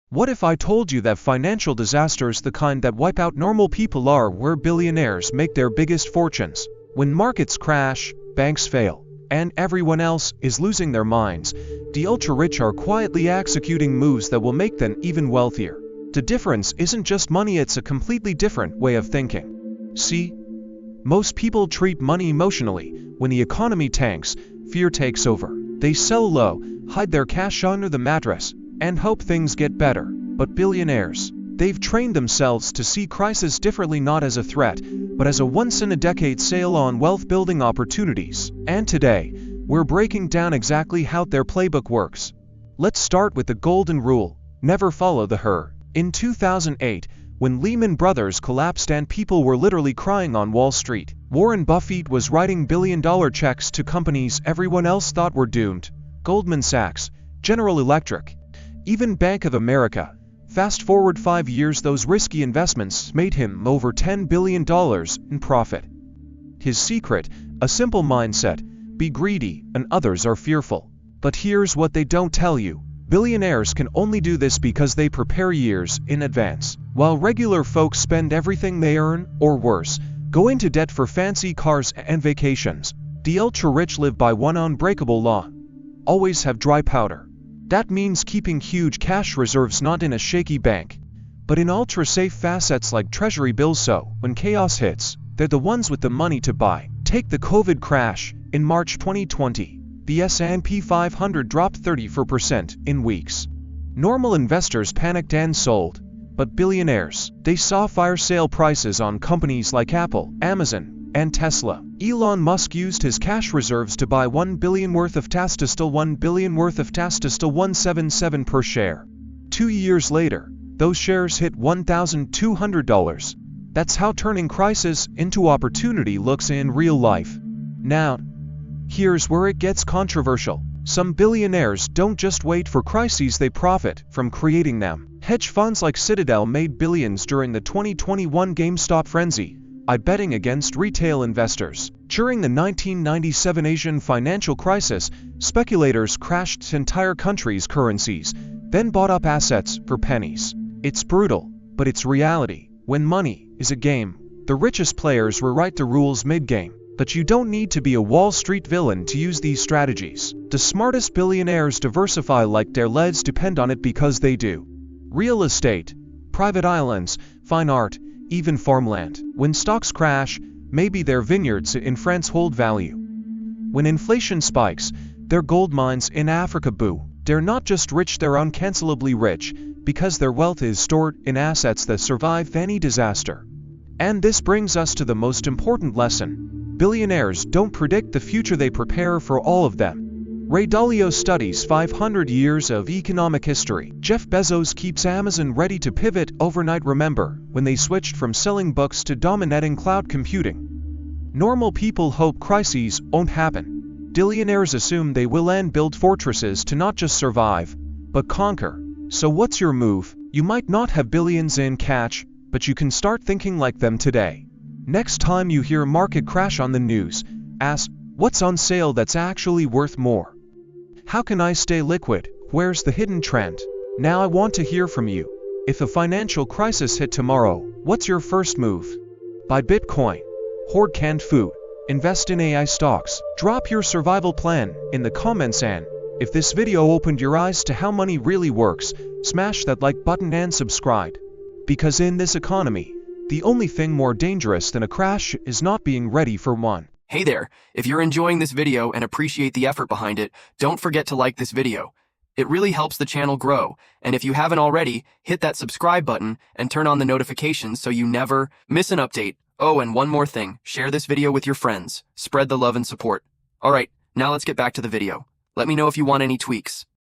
What if I told you that financial disasters, the kind that wipe out normal people, are where billionaires make their biggest fortunes? When markets crash, banks fail, and everyone else is losing their minds, the ultra-rich are quietly executing moves that will make them even wealthier. The difference isn't just money, it's a completely different way of thinking. See, most people treat money emotionally. When the economy tanks, fear takes over. They sell low, hide their cash under the mattress, and hope things get better. But billionaires, they've trained themselves to see crisis differently, not as a threat, but as a once-in-a-decade sale on wealth-building opportunities. And today, we're breaking down exactly how their playbook works. Let's start with the golden rule: never follow the herd. In 2008, when Lehman Brothers collapsed and people were literally crying on Wall Street, Warren Buffett was writing billion-dollar checks to companies everyone else thought were doomed: Goldman Sachs, General Electric, even Bank of America. Fast forward 5 years, those risky investments made him over $10 billion in profit. His secret? A simple mindset: be greedy, and others are fearful. But here's what they don't tell you. Billionaires can only do this because they prepare years in advance. While regular folks spend everything they earn, or worse, go into debt for fancy cars and vacations, the ultra-rich live by one unbreakable law: always have dry powder. That means keeping huge cash reserves, not in a shaky bank, but in ultra-safe assets like treasury bills, so when chaos hits, they're the ones with the money to buy. Take the COVID crash. In March 2020, the S&P 500 dropped 34% in weeks. Normal investors panicked and sold. But billionaires, they saw fire sale prices on companies like Apple, Amazon, and Tesla. Elon Musk used his cash reserves to buy $1 billion worth of Tesla, still $1 billion worth of Tesla, still $177 per share. 2 years later, those shares hit $1,200. That's how turning crisis into opportunity looks in real life. Now, here's where it gets controversial. Some billionaires don't just wait for crises, they profit from creating them. Hedge funds like Citadel made billions during the 2021 GameStop frenzy by betting against retail investors. During the 1997 Asian financial crisis, speculators crashed entire countries' currencies, then bought up assets for pennies. It's brutal, but it's reality. When money is a game, the richest players rewrite the rules mid-game. But you don't need to be a Wall Street villain to use these strategies. The smartest billionaires diversify like their lives depend on it, because they do. Real estate, private islands, fine art, even farmland. When stocks crash, maybe their vineyards in France hold value. When inflation spikes, their gold mines in Africa boom. They're not just rich, they're uncancelably rich, because their wealth is stored in assets that survive any disaster. And this brings us to the most important lesson: billionaires don't predict the future, they prepare for all of them. Ray Dalio studies 500 years of economic history. Jeff Bezos keeps Amazon ready to pivot overnight. Remember when they switched from selling books to dominating cloud computing? Normal people hope crises won't happen. Billionaires assume they will, and build fortresses to not just survive, but conquer. So what's your move? You might not have billions in cash, but you can start thinking like them today. Next time you hear a market crash on the news, ask, what's on sale that's actually worth more? How can I stay liquid? Where's the hidden trend? Now I want to hear from you. If a financial crisis hit tomorrow, what's your first move? Buy Bitcoin, hoard canned food, invest in AI stocks. Drop your survival plan in the comments, and if this video opened your eyes to how money really works, smash that like button and subscribe. Because in this economy, the only thing more dangerous than a crash is not being ready for one. Hey there, if you're enjoying this video and appreciate the effort behind it, don't forget to like this video. It really helps the channel grow, and if you haven't already, hit that subscribe button and turn on the notifications so you never miss an update. Oh, and one more thing, share this video with your friends. Spread the love and support. Alright, now let's get back to the video. Let me know if you want any tweaks.